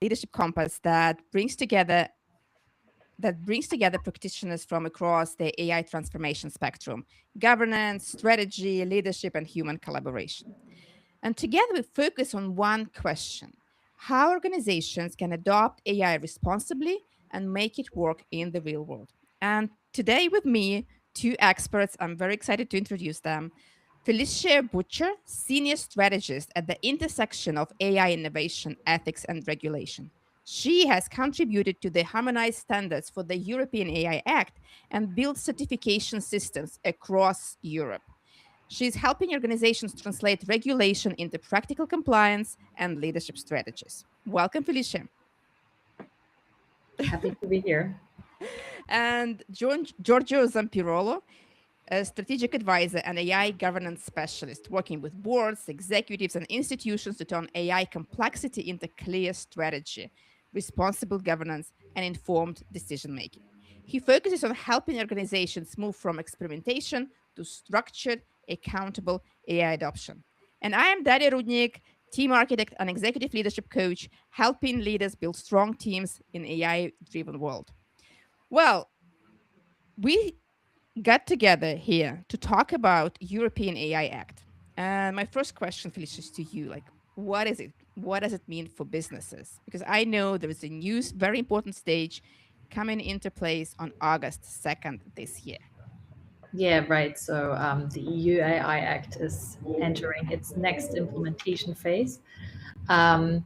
leadership compass that brings together practitioners from across the AI transformation spectrum: governance, strategy, leadership, and human collaboration. And together we focus on one question: how organizations can adopt AI responsibly and make it work in the real world. And today with me, two experts. I'm very excited to introduce them. Felicia Burtscher, senior strategist at the intersection of AI innovation, ethics, and regulation. She has contributed to the harmonized standards for the European AI Act and built certification systems across Europe. She's helping organizations translate regulation into practical compliance and leadership strategies. Welcome, Felicia. Happy to be here. And Giorgio Zampirolo, a strategic advisor and AI governance specialist, working with boards, executives, and institutions to turn AI complexity into clear strategy, responsible governance, and informed decision making. He focuses on helping organizations move from experimentation to structured, accountable AI adoption. And I am Daria Rudnik, team architect and executive leadership coach, helping leaders build strong teams in AI-driven world. Well, we got together here to talk about European AI Act. And my first question, Felicia, is to you. Like, what is it? What does it mean for businesses? Because I know there is a new, very important stage coming into place on August 2nd this year. Yeah, right. So the EU AI Act is entering its next implementation phase. Um,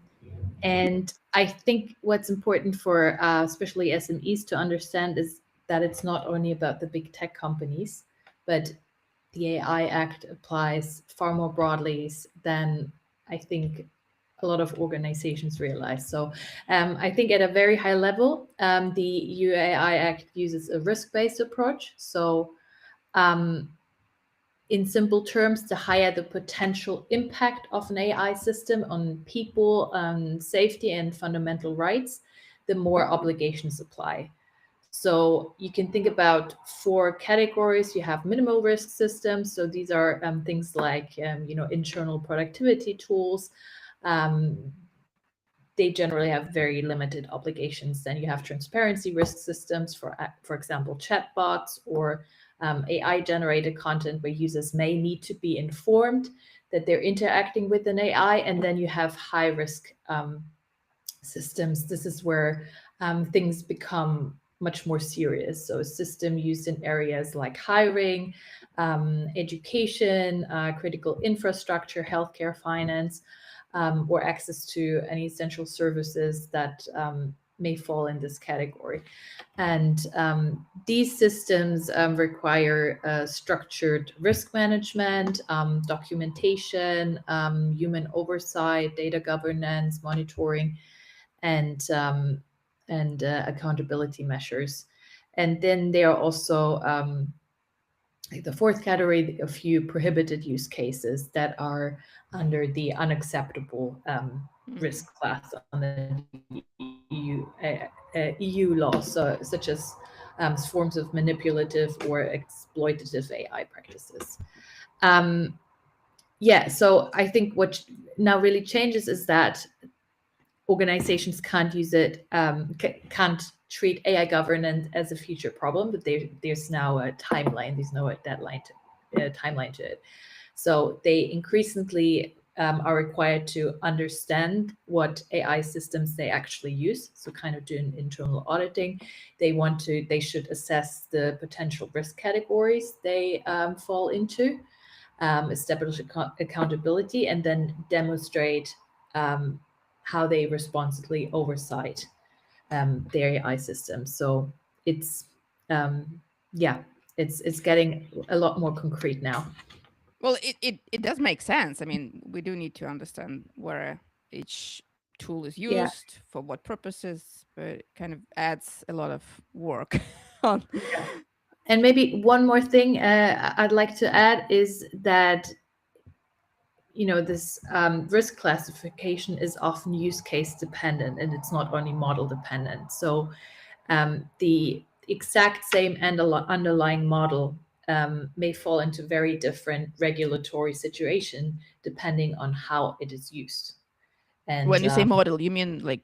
and I think what's important for especially SMEs to understand is that it's not only about the big tech companies, but the AI Act applies far more broadly than I think a lot of organizations realize. So I think at a very high level, the EU AI Act uses a risk-based approach. So um, in simple terms, the higher the potential impact of an AI system on people, safety, and fundamental rights, the more obligations apply. So you can think about four categories. You have minimal risk systems. So these are things like internal productivity tools. They generally have very limited obligations. Then you have transparency risk systems for example, chatbots or AI-generated content where users may need to be informed that they're interacting with an AI. And then you have high-risk systems. This is where things become much more serious. So a system used in areas like hiring, education, critical infrastructure, healthcare, finance, or access to any essential services that may fall in this category. And these systems require structured risk management, documentation, human oversight, data governance, monitoring, and accountability measures. And then there are also like the fourth category, a few prohibited use cases that are under the unacceptable risk class on the EU law, such as forms of manipulative or exploitative AI practices. So I think what now really changes is that organizations can't use it, can't treat AI governance as a future problem, but there's now a timeline. There's no deadline timeline to it. So they increasingly are required to understand what AI systems they actually use. So kind of doing internal auditing. They should assess the potential risk categories they fall into, establish accountability, and then demonstrate how they responsibly oversight their AI systems. So it's it's getting a lot more concrete now. Well, it does make sense. I mean, we do need to understand where each tool is Yeah. used, for what purposes, but it kind of adds a lot of work on. Yeah. And maybe one more thing I'd like to add is that this risk classification is often use case dependent, and it's not only model dependent. So the exact same underlying model may fall into very different regulatory situation depending on how it is used. And When you say model, you mean like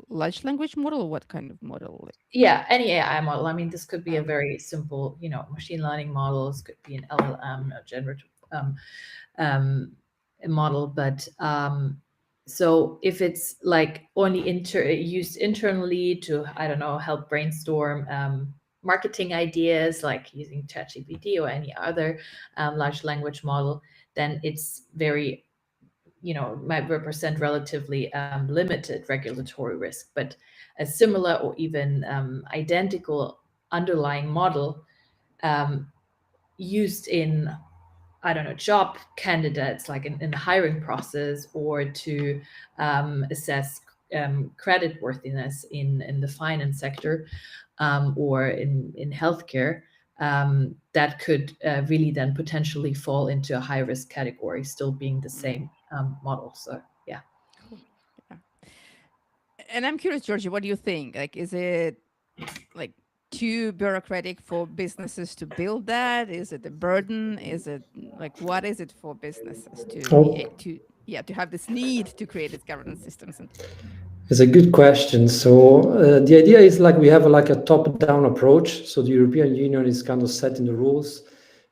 large language model, or what kind of model? Yeah, any AI model. I mean, this could be a Um, very simple, machine learning model. This could be an LLM, a generative um, model. But so if it's like only used internally to, I don't know, help brainstorm marketing ideas, like using ChatGPT or any other large language model, then it's very, might represent relatively limited regulatory risk. But a similar or even identical underlying model used in, I don't know, job candidates, like in the hiring process, or to assess credit worthiness in the finance sector, or in healthcare, that could really then potentially fall into a high risk category, still being the same model. So yeah. cool. Yeah. And I'm curious, Georgie, what do you think? Like, is it like too bureaucratic for businesses to build that? Is it a burden? Is it like what is it for businesses to be Oh, to yeah to have this need to create these governance systems? And it's a good question. So the idea is like we have like a top-down approach. So the European Union is kind of setting the rules,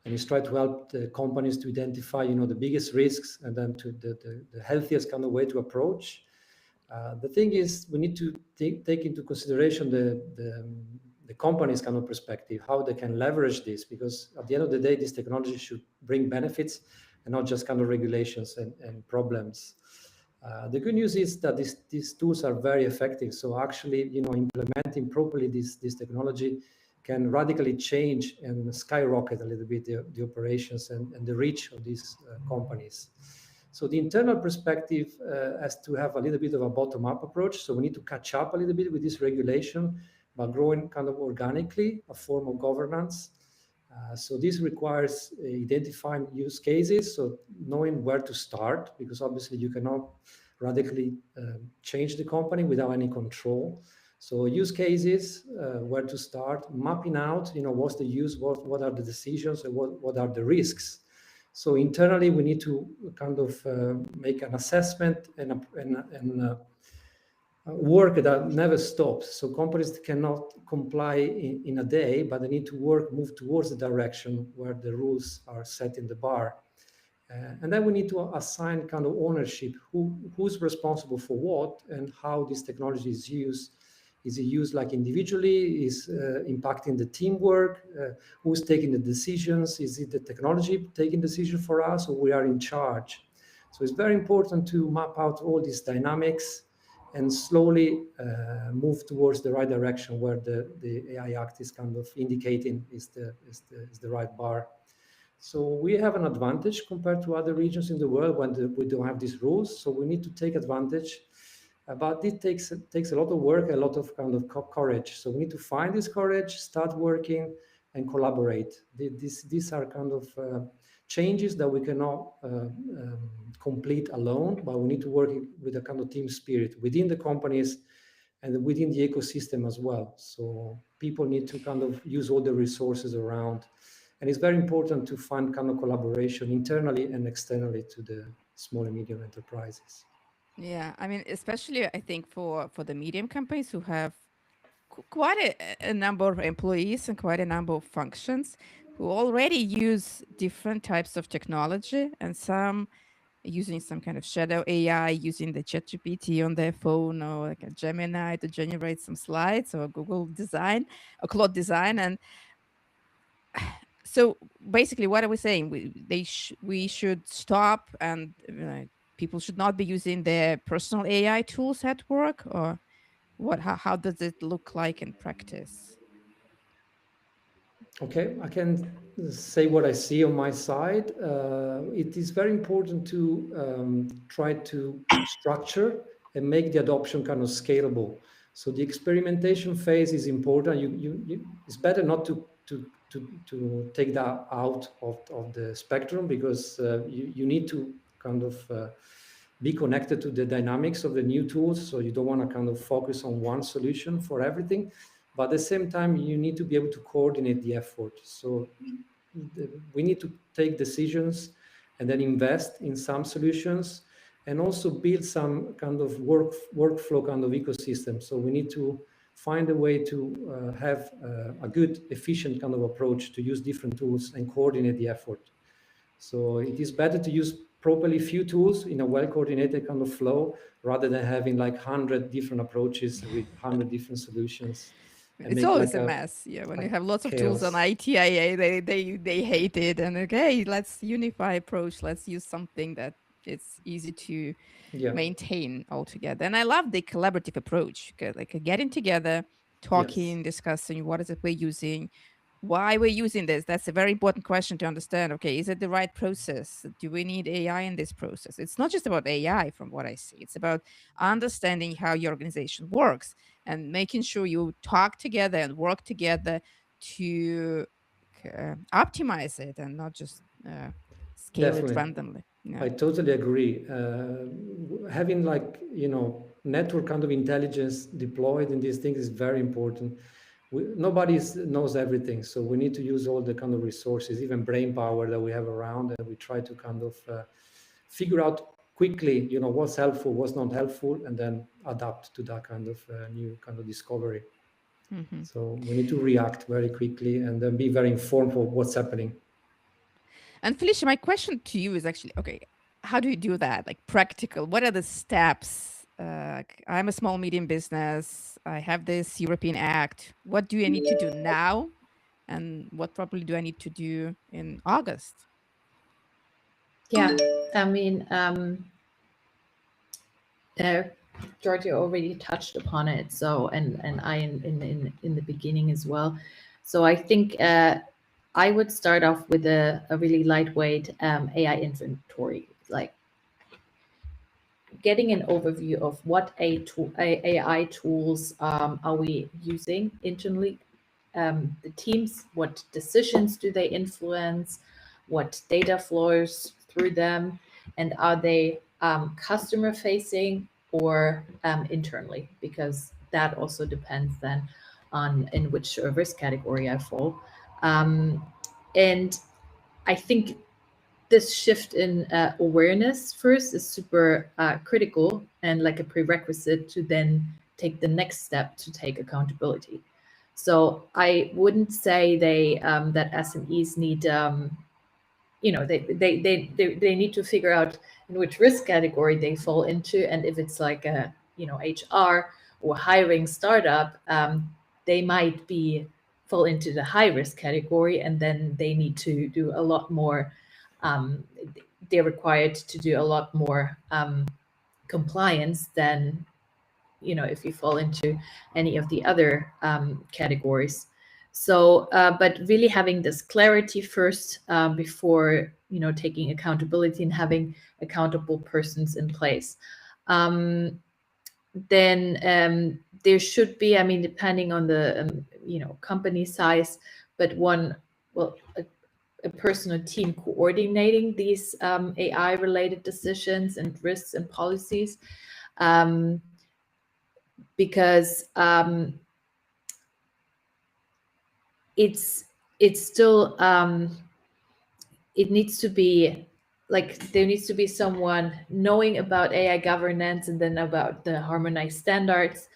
and is try to help the companies to identify, the biggest risks, and then to the healthiest kind of way to approach. The thing is, we need to take into consideration the company's kind of perspective, how they can leverage this, because at the end of the day, this technology should bring benefits and not just kind of regulations and problems. The good news is that these tools are very effective. So actually, implementing properly this technology can radically change and skyrocket a little bit the operations and the reach of these companies. So the internal perspective has to have a little bit of a bottom-up approach. So we need to catch up a little bit with this regulation by growing kind of organically a form of governance. So this requires identifying use cases, so knowing where to start, because obviously you cannot radically change the company without any control. So use cases, where to start, mapping out, what's the use, what are the decisions, and what are the risks. So internally, we need to kind of make an assessment and work that never stops. So companies cannot comply in a day, but they need to move towards the direction where the rules are set in the bar. And then we need to assign kind of ownership, who's responsible for what and how this technology is used. Is it used like individually? Is impacting the teamwork? Who's taking the decisions? Is it the technology taking decision for us, or we are in charge? So it's very important to map out all these dynamics and slowly move towards the right direction where the AI Act is kind of indicating is the right bar. So we have an advantage compared to other regions in the world when we don't have these rules. So we need to take advantage. But it takes a lot of work, a lot of kind of courage. So we need to find this courage, start working, and collaborate. These are kind of changes that we cannot complete alone, but we need to work with a kind of team spirit within the companies and within the ecosystem as well. So people need to kind of use all the resources around. And it's very important to find kind of collaboration internally and externally to the small and medium enterprises. yeah, I mean, especially I think for the medium companies who have quite a number of employees and quite a number of functions who already use different types of technology, and some using some kind of shadow AI, using the ChatGPT on their phone, or like a Gemini to generate some slides, or Google Design or Claude Design. And so basically, what are we saying? We should stop, and people should not be using their personal AI tools at work, or what? How does it look like in practice? Okay, I can say what I see on my side. It is very important to try to structure and make the adoption kind of scalable. So the experimentation phase is important. It's better not to take that out of the spectrum, because you need to kind of be connected to the dynamics of the new tools. So you don't want to kind of focus on one solution for everything. But at the same time, you need to be able to coordinate the effort. So we need to take decisions and then invest in some solutions, and also build some kind of workflow kind of ecosystem. So we need to find a way to have a good, efficient kind of approach to use different tools and coordinate the effort. So it is better to use properly few tools in a well-coordinated kind of flow rather than having like 100 different approaches with 100 different solutions. And It's make always like a mess. Yeah, when you like have lots of tools on chaos. ITIA, they hate it. And okay, let's unify approach. Let's use something that it's easy to Yeah. maintain altogether. And I love the collaborative approach, like getting together, Yes. talking, discussing what is it we're using, why we're using this. That's a very important question to understand. Okay, is it the right process? Do we need AI in this process? It's not just about AI from what I see. It's about understanding how your organization works and making sure you talk together and work together to optimize it and not just scale it Definitely. randomly. Yeah. I totally agree. Having like, network kind of intelligence deployed in these things is very important. Nobody knows everything. So we need to use all the kind of resources, even brain power that we have around. And we try to kind of figure out quickly, what's helpful, what's not helpful, and then adapt to that kind of new kind of discovery. Mm-hmm. So we need to react very quickly and then be very informed of what's happening. And Felicia, my question to you is actually, okay, how do you do that? Like practical, what are the steps? I'm a small medium business. I have this European Act. What do I need to do now? And what probably do I need to do in August? Yeah, I mean, Giorgio already touched upon it. So, and I in the beginning as well. So I think I would start off with a really lightweight AI inventory, like getting an overview of what AI tools are we using internally, the teams, what decisions do they influence, what data flows through them, and are they customer facing or internally, because that also depends then on in which risk category I fall. And I think this shift in awareness first is super critical and like a prerequisite to then take the next step to take accountability. So I wouldn't say that SMEs need they need to figure out in which risk category they fall into, and if it's like a HR or hiring startup, they might fall into the high risk category, and then they need to do a lot more. They're required to do a lot more compliance than if you fall into any of the other categories. So, but really having this clarity first before taking accountability and having accountable persons in place. Then there should be, I mean, depending on the company size, but a personal team coordinating these AI related decisions and risks and policies. Because it's still it needs to be like there needs to be someone knowing about AI governance and then about the harmonized standards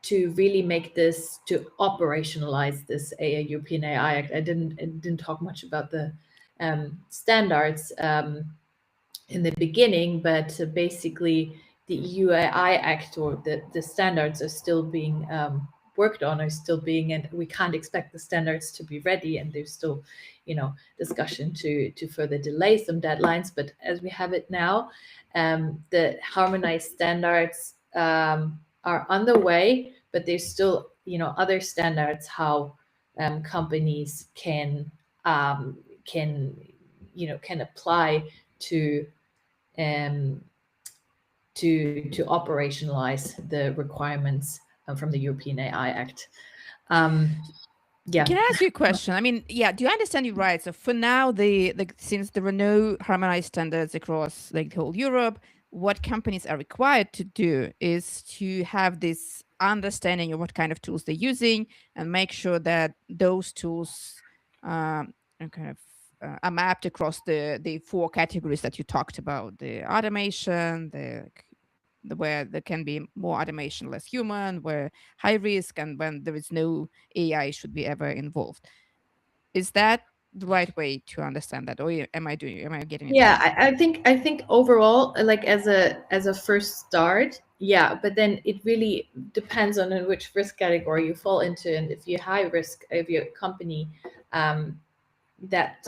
to really make this, to operationalize this European AI Act. I didn't talk much about the standards in the beginning, but basically the EU AI Act or the standards are still being worked on, and we can't expect the standards to be ready, and there's still discussion to further delay some deadlines. But as we have it now, the harmonized standards are underway, but there's still other standards how companies can apply to operationalize the requirements from the European AI Act. Yeah. Can I ask you a question? I mean, yeah, do I understand you right? So for now, since there are no harmonized standards across like the whole Europe, what companies are required to do is to have this understanding of what kind of tools they're using and make sure that those tools are kind of are mapped across the four categories that you talked about: the automation, the where there can be more automation, less human, where high risk, and when there is no AI should be ever involved. Is that the right way to understand that, or am I getting it Yeah, wrong? I think overall, like as a first start, yeah, but then it really depends on in which risk category you fall into, and if you're high risk, if you're a company that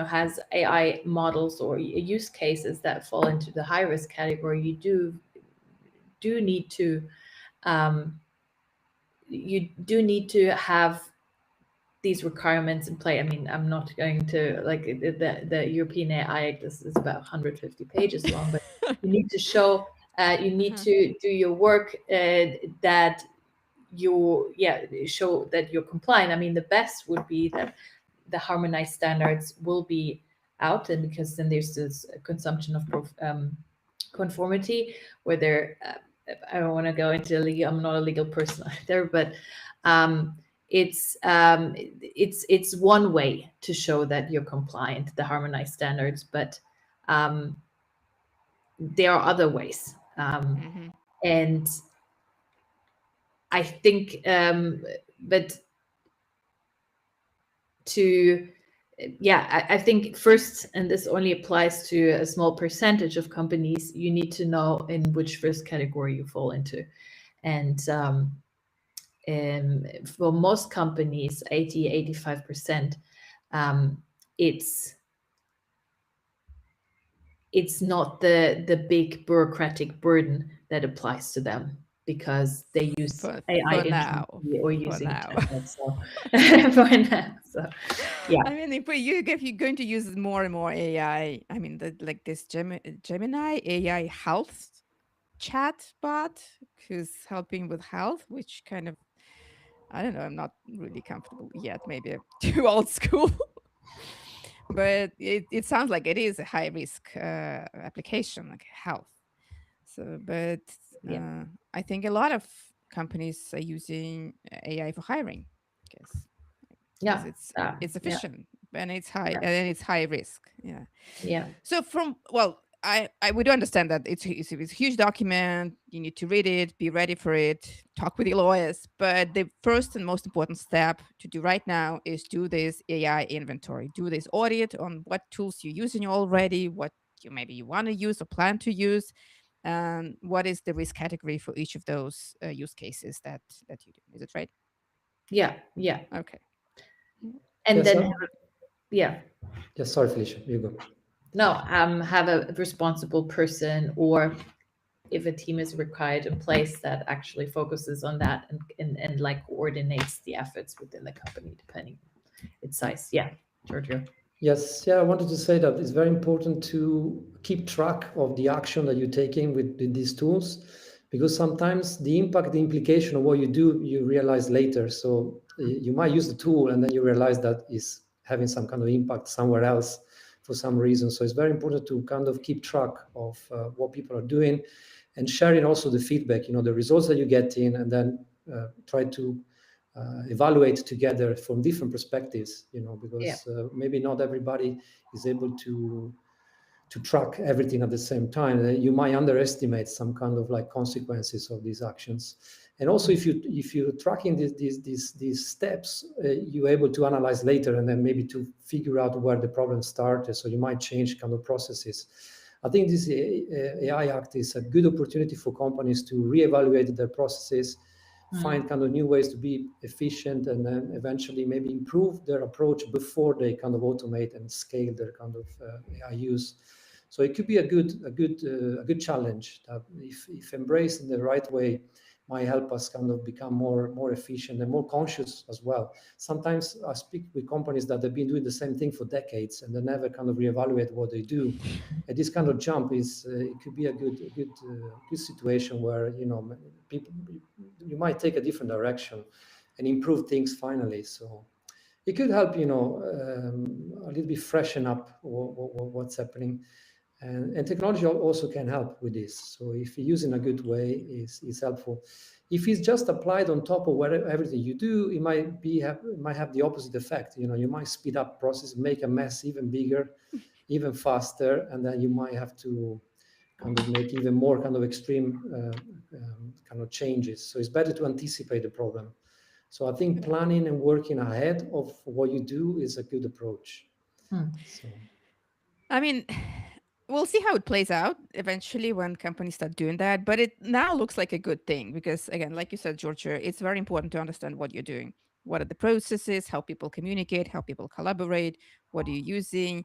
has AI models or use cases that fall into the high risk category, you do need to have these requirements in play. I mean, I'm not going to, like, the European AI Act is about 150 pages long, but you need to show, you need to do your work that show that you're compliant. I mean, the best would be that the harmonized standards will be out, and because then there's this consumption of conformity, where I don't want to go into legal. I'm not a legal person either, but it's one way to show that you're compliant, the harmonized standards, but there are other ways, and I think but to I think first, and this only applies to a small percentage of companies, you need to know in which risk category you fall into. And for most companies, 85%, it's not the big bureaucratic burden that applies to them, because they use AI intrinsically or using templates. So for now, so yeah. I mean, if you're going to use more and more AI, I mean, like this Gemini AI health chat bot who's helping with health, which kind of, I don't know, I'm not really comfortable yet. Maybe I'm too old school. But it sounds like it is a high risk application, like health. So, but I think a lot of companies are using AI for hiring, because it's efficient, and it's high, and it's high risk. Yeah. So we do understand that it's a huge document. You need to read it, be ready for it, talk with your lawyers. But the first and most important step to do right now is do this AI inventory, do this audit on what tools you're using already, what you want to use or plan to use, and what is the risk category for each of those use cases that you do. Is it right? Yeah. Okay. And then sorry, Felicia, you go. No, have a responsible person, or if a team is required, in place that actually focuses on that and like coordinates the efforts within the company depending its size. Yeah, Giorgio. Yes, I wanted to say that it's very important to keep track of the action that you're taking with these tools, because sometimes the impact, the implication of what you do, you realize later. So you might use the tool and then you realize that is having some kind of impact somewhere else for some reason. So it's very important to kind of keep track of what people are doing, and sharing also the feedback, the results that you get in, and then try to evaluate together from different perspectives, because maybe not everybody is able to track everything at the same time. You might underestimate some kind of like consequences of these actions. And also, if you're tracking these steps, you're able to analyze later, and then maybe to figure out where the problem started. So you might change kind of processes. I think this AI Act is a good opportunity for companies to reevaluate their processes, find kind of new ways to be efficient, and then eventually maybe improve their approach before they kind of automate and scale their kind of AI use. So it could be a good challenge that, if embraced in the right way, might help us kind of become more efficient and more conscious as well. Sometimes I speak with companies that have been doing the same thing for decades, and they never kind of reevaluate what they do. And this kind of jump it could be a good situation where people, you might take a different direction and improve things finally. So it could help a little bit freshen up what's happening. And technology also can help with this. So if you use in a good way, is helpful. If it's just applied on top of whatever everything you do, it might have the opposite effect. You might speed up process, make a mess even bigger, even faster, and then you might have to kind of make even more kind of extreme kind of changes. So it's better to anticipate the problem. So I think planning and working ahead of what you do is a good approach. So. I mean, we'll see how it plays out eventually when companies start doing that. But it now looks like a good thing because, again, like you said, Giorgio, it's very important to understand what you're doing. What are the processes, how people communicate, how people collaborate, what are you using?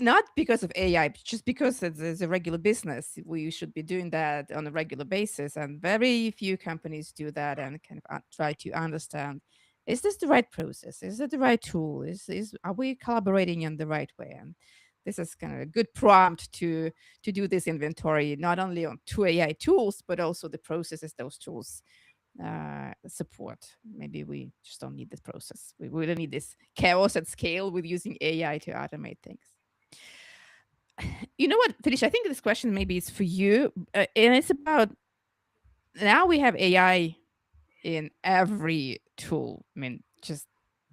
Not because of AI, but just because it's a regular business. We should be doing that on a regular basis. And very few companies do that and kind of try to understand, is this the right process? Is it the right tool? Are we collaborating in the right way? And this is kind of a good prompt to do this inventory, not only on two AI tools, but also the processes those tools support. Maybe we just don't need this process. We don't need this chaos at scale with using AI to automate things. You know what, Felicia? I think this question maybe is for you, and it's about now we have AI in every tool. I mean, just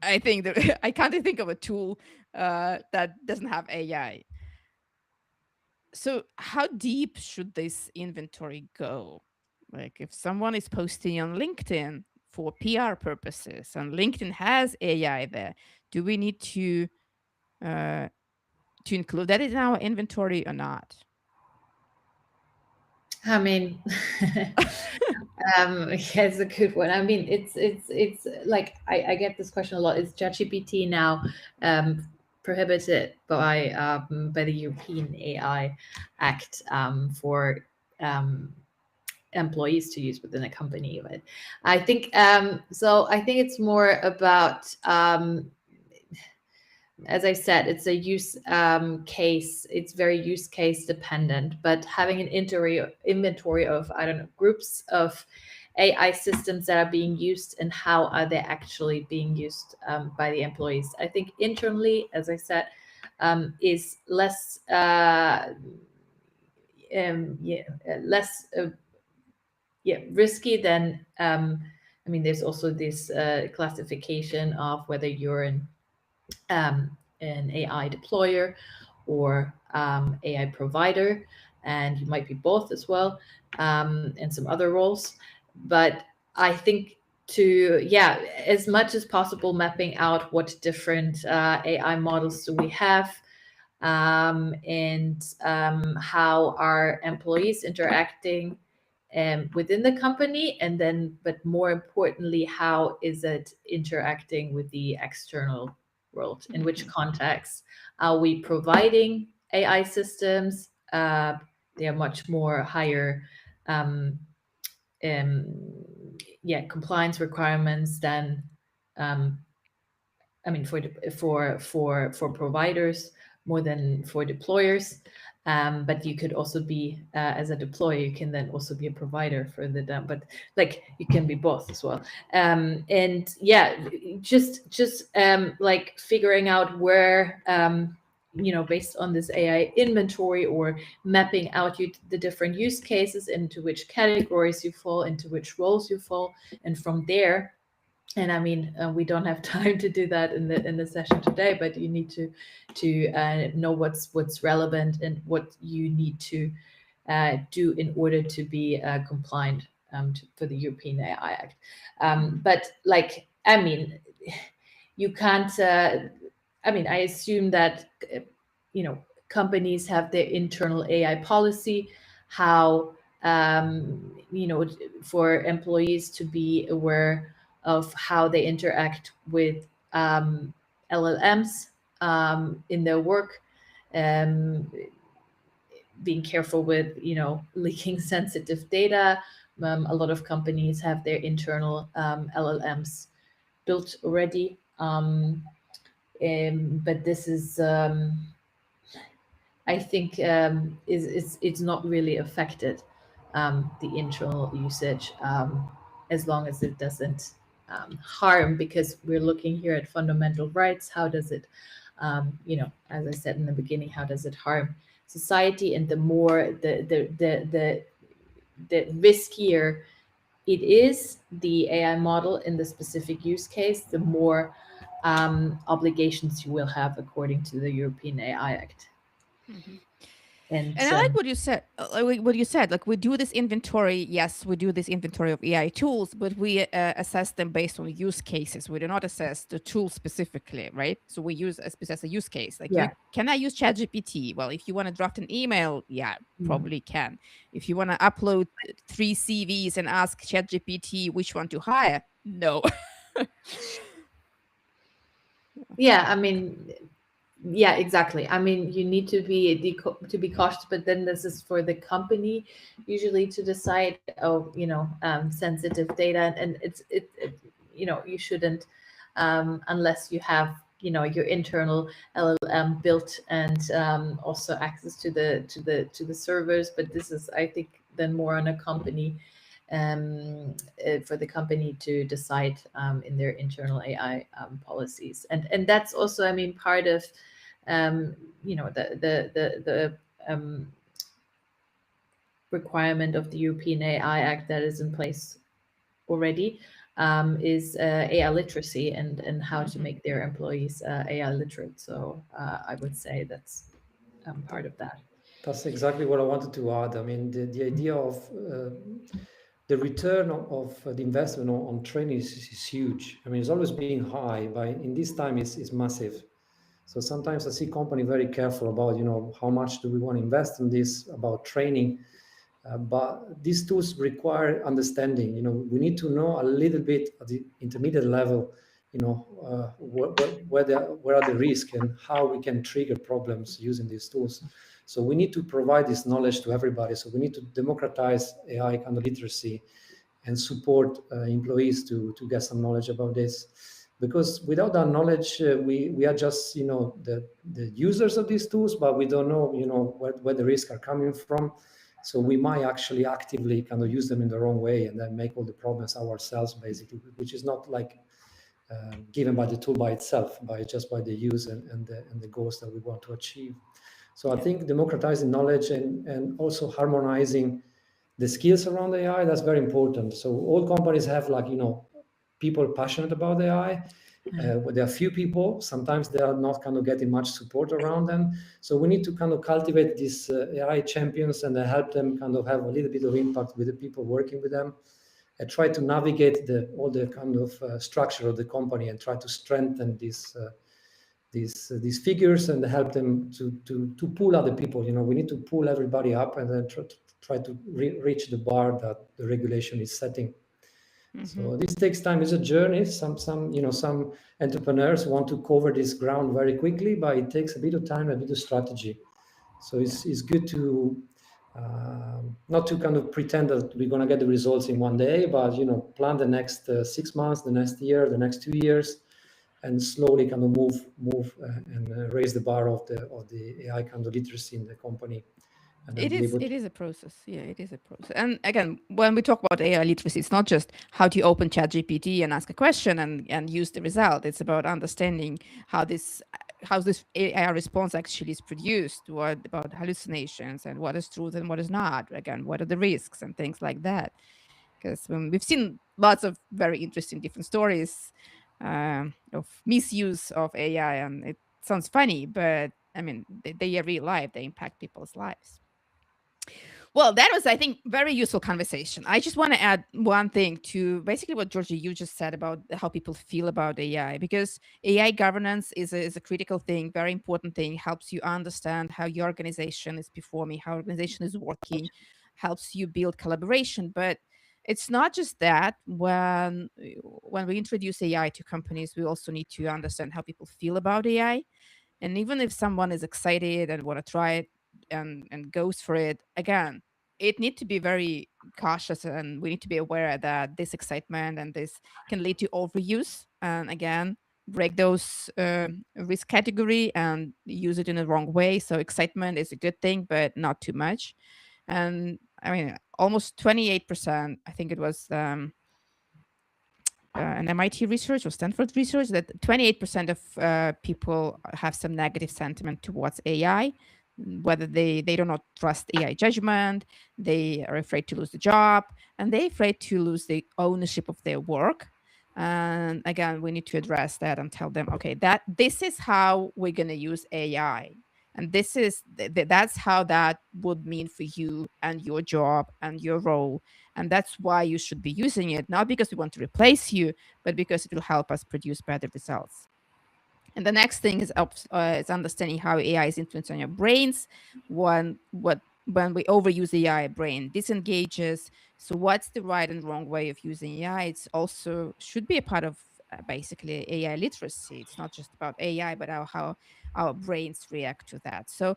I think that I can't think of a tool that doesn't have AI. So, how deep should this inventory go? Like, if someone is posting on LinkedIn for PR purposes, and LinkedIn has AI there, do we need uh, to include that in our inventory or not? I mean, yeah, it's a good one. I mean, it's like I get this question a lot. Is ChatGPT now prohibited by the European AI Act for employees to use within a company? But I think so. I think it's more about as I said, it's a use case. It's very use case dependent, but having an inventory of, I don't know, groups of AI systems that are being used and how are they actually being used by the employees. I think internally, as I said, is less, risky than, I mean, there's also this classification of whether you're an AI deployer or AI provider, and you might be both as well, and some other roles. But I think as much as possible, mapping out what different AI models do we have, and how are employees interacting within the company, and then, but more importantly, how is it interacting with the external world? In which context are we providing AI systems? They are much more higher, compliance requirements than, I mean, for providers more than for deployers. But you could also be, as a deployer, you can then also be a provider for the but like you can be both as well. And yeah, just like figuring out where, based on this AI inventory, or mapping out the different use cases, into which categories you fall, into which roles you fall, and from there. And I mean, we don't have time to do that in the session today, but you need to know what's relevant and what you need to do in order to be compliant for the European AI Act. But like, I mean, you can't. I mean, I assume that companies have their internal AI policy, how for employees to be aware of how they interact with LLMs in their work, being careful with leaking sensitive data. A lot of companies have their internal LLMs built already, but this is I think it's not really affected, the internal usage, as long as it doesn't harm, because we're looking here at fundamental rights. How does it, as I said in the beginning, how does it harm? society, and the more the riskier it is, the AI model in the specific use case, the more obligations you will have according to the European AI Act. Mhm. And And I like what you said. What you said, like we do this inventory. Yes, we do this inventory of AI tools, but we assess them based on use cases. We do not assess the tool specifically, right? So we use as a use case. Like, yeah, can I use ChatGPT? Well, if you want to draft an email, yeah, probably can. If you want to upload 3 CVs and ask ChatGPT which one to hire, no. yeah. I mean, yeah, exactly. I mean, you need to be cautious, but then this is for the company usually to decide. Oh, sensitive data, and you shouldn't, unless you have your internal LLM built, and also access to the servers. But this is, I think, then more on a company, for the company to decide in their internal AI policies, and that's also, I mean, part of the requirement of the European AI Act that is in place already, is AI literacy, and how to make their employees AI literate. So I would say that's part of that. That's exactly what I wanted to add. I mean, the idea of the return of the investment on training is huge. I mean, it's always been high, but in this time it's massive. So sometimes I see company very careful about, how much do we want to invest in this, about training. But these tools require understanding. We need to know a little bit at the intermediate level, where are the risks and how we can trigger problems using these tools. So we need to provide this knowledge to everybody. So we need to democratize AI kind of literacy and support employees to get some knowledge about this. Because without that knowledge, we are just the users of these tools, but we don't know where the risks are coming from. So we might actually actively kind of use them in the wrong way and then make all the problems ourselves, basically, which is not like given by the tool by itself, just by the use and the goals that we want to achieve. So I think democratizing knowledge and also harmonizing the skills around AI, that's very important. So all companies have people passionate about AI. There are few people, sometimes they are not kind of getting much support around them. So we need to kind of cultivate these AI champions and help them kind of have a little bit of impact with the people working with them, and try to navigate all the kind of structure of the company and try to strengthen these figures and help them to pull other people. We need to pull everybody up and then try to reach the bar that the regulation is setting. So this takes time. It's a journey. Some entrepreneurs want to cover this ground very quickly, but it takes a bit of time, a bit of strategy. So it's good to not to kind of pretend that we're going to get the results in one day, but plan the next 6 months, the next year, the next 2 years, and slowly kind of move and raise the bar of the AI kind of literacy in the company. And it is a process. Yeah, it is a process. And again, when we talk about AI literacy, it's not just how to open ChatGPT and ask a question and use the result. It's about understanding how this AI response actually is produced, what about hallucinations and what is truth and what is not. Again, what are the risks and things like that. Because we've seen lots of very interesting different stories of misuse of AI, and it sounds funny, but I mean, they are real life. They impact people's lives. Well, that was, I think, very useful conversation. I just want to add one thing to basically what Georgie you just said about how people feel about AI, because AI governance is a critical thing, very important thing. Helps you understand how your organization is performing, how organization is working, helps you build collaboration. But it's not just that. When we introduce AI to companies, we also need to understand how people feel about AI. And even if someone is excited and want to try it and goes for it, again, it need to be very cautious, and we need to be aware that this excitement and this can lead to overuse, and again, break those risk category and use it in the wrong way. So excitement is a good thing, but not too much. And I mean, almost 28%, I think it was an MIT research or Stanford research, that 28% of people have some negative sentiment towards AI. whether they do not trust AI judgment, they are afraid to lose the job, and they're afraid to lose the ownership of their work. And again, we need to address that and tell them, okay, that this is how we're going to use AI, and this is that's how that would mean for you and your job and your role, and that's why you should be using it, not because we want to replace you, but because it will help us produce better results. And the next thing is understanding how AI is influencing your brains. When we overuse AI, brain disengages. So what's the right and wrong way of using AI? It's also should be a part of basically AI literacy. It's not just about AI, but how our brains react to that. So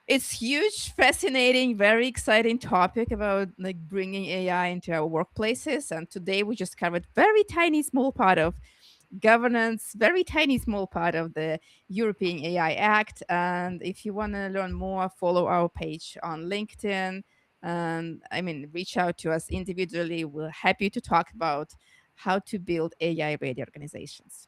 it's huge, fascinating, very exciting topic about like bringing AI into our workplaces. And today we just covered very tiny, small part of governance, very tiny, small part of the European AI Act. And if you want to learn more, follow our page on LinkedIn. And I mean, reach out to us individually. We're happy to talk about how to build AI ready organizations.